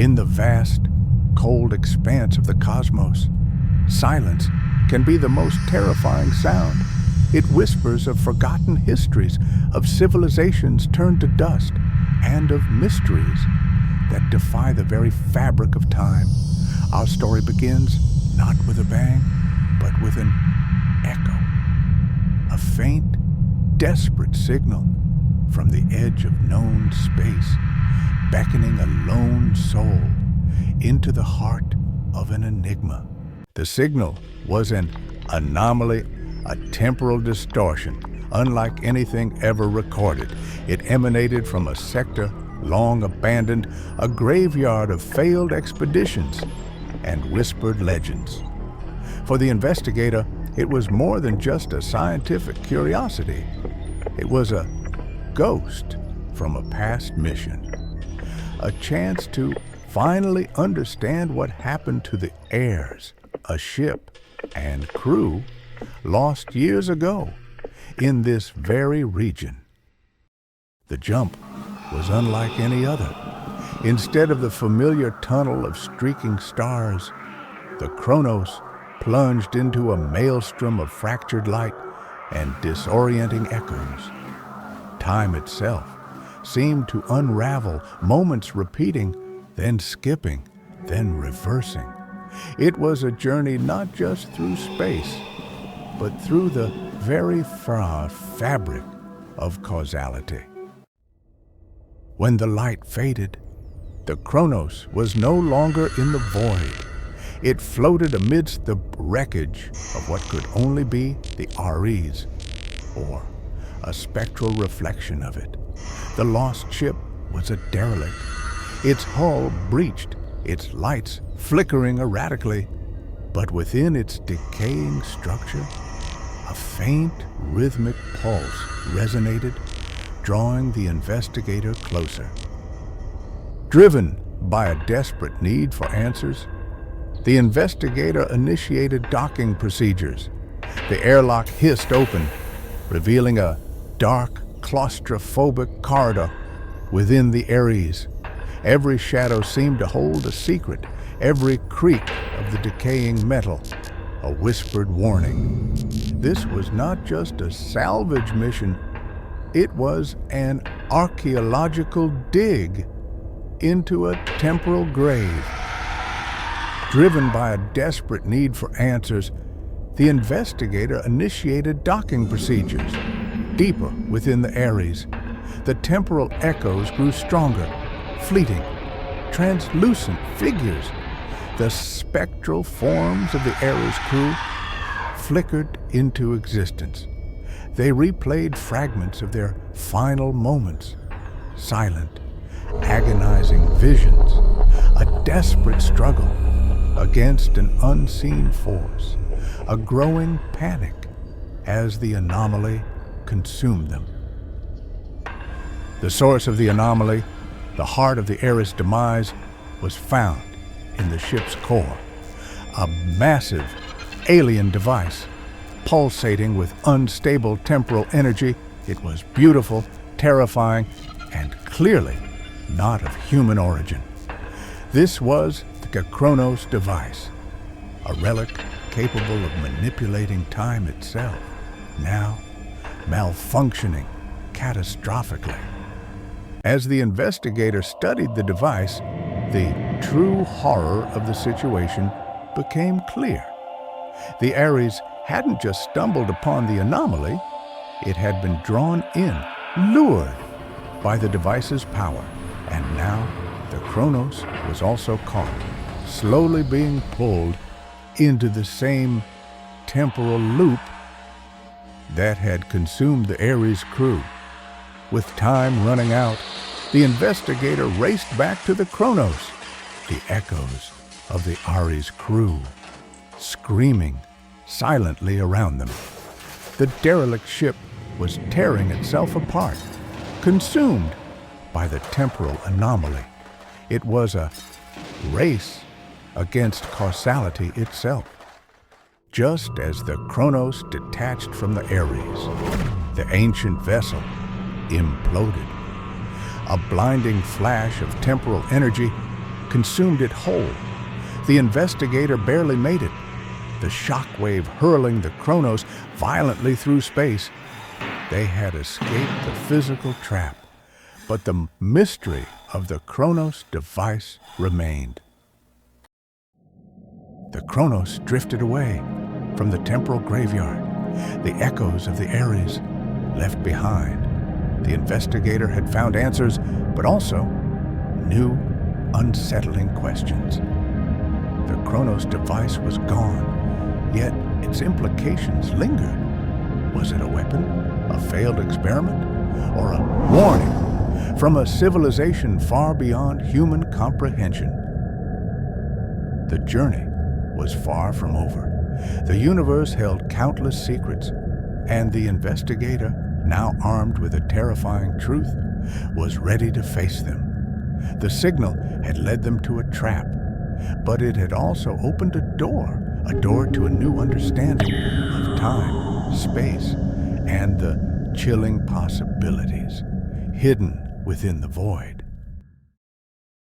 In the vast, cold expanse of the cosmos, silence can be the most terrifying sound. It whispers of forgotten histories, of civilizations turned to dust, and of mysteries that defy the very fabric of time. Our story begins not with a bang, but with an echo. A faint, desperate signal from the edge of known space, beckoning a lone soul into the heart of an enigma. The signal was an anomaly, a temporal distortion, unlike anything ever recorded. It emanated from a sector long abandoned, a graveyard of failed expeditions and whispered legends. For the investigator, it was more than just a scientific curiosity. It was a ghost from a past mission, a chance to finally understand what happened to the heirs, a ship and crew lost years ago in this very region. The jump was unlike any other. Instead of the familiar tunnel of streaking stars, the Chronos plunged into a maelstrom of fractured light and disorienting echoes. Time itself seemed to unravel, moments repeating, then skipping, then reversing. It was a journey not just through space, but through the very fabric of causality. When the light faded, the Chronos was no longer in the void. It floated amidst the wreckage of what could only be the REs, or a spectral reflection of it. The lost ship was a derelict, its hull breached, its lights flickering erratically, but within its decaying structure, a faint rhythmic pulse resonated, drawing the investigator closer. Driven by a desperate need for answers, the investigator initiated docking procedures. The airlock hissed open, revealing a dark, claustrophobic corridor within the Ares. Every shadow seemed to hold a secret, every creak of the decaying metal a whispered warning. This was not just a salvage mission, it was an archaeological dig into a temporal grave. Driven by a desperate need for answers, the investigator initiated docking procedures. Deeper within the Ares, the temporal echoes grew stronger, fleeting, translucent figures. The spectral forms of the Ares crew flickered into existence. They replayed fragments of their final moments, silent, agonizing visions, a desperate struggle against an unseen force, a growing panic as the anomaly consumed them. The source of the anomaly, the heart of the Ares demise, was found in the ship's core, a massive alien device pulsating with unstable temporal energy. It was beautiful, terrifying, and clearly not of human origin. This was the Chronos Device, a relic capable of manipulating time itself, now malfunctioning catastrophically. As the investigator studied the device, the true horror of the situation became clear. The Ares hadn't just stumbled upon the anomaly, it had been drawn in, lured by the device's power, and now the Chronos was also caught, slowly being pulled into the same temporal loop that had consumed the Ares crew. With time running out, the investigator raced back to the Chronos, the echoes of the Ares crew, screaming silently around them. The derelict ship was tearing itself apart, consumed by the temporal anomaly. It was a race against causality itself. Just as the Chronos detached from the Ares, the ancient vessel imploded. A blinding flash of temporal energy consumed it whole. The investigator barely made it, the shockwave hurling the Chronos violently through space. They had escaped the physical trap, but the mystery of the Chronos device remained. The Chronos drifted away from the temporal graveyard, the echoes of the Ares left behind. The investigator had found answers, but also new, unsettling questions. The Chronos device was gone, yet its implications lingered. Was it a weapon, a failed experiment, or a warning from a civilization far beyond human comprehension? The journey was far from over. The universe held countless secrets, and the investigator, now armed with a terrifying truth, was ready to face them. The signal had led them to a trap, but it had also opened a door to a new understanding of time, space, and the chilling possibilities hidden within the void.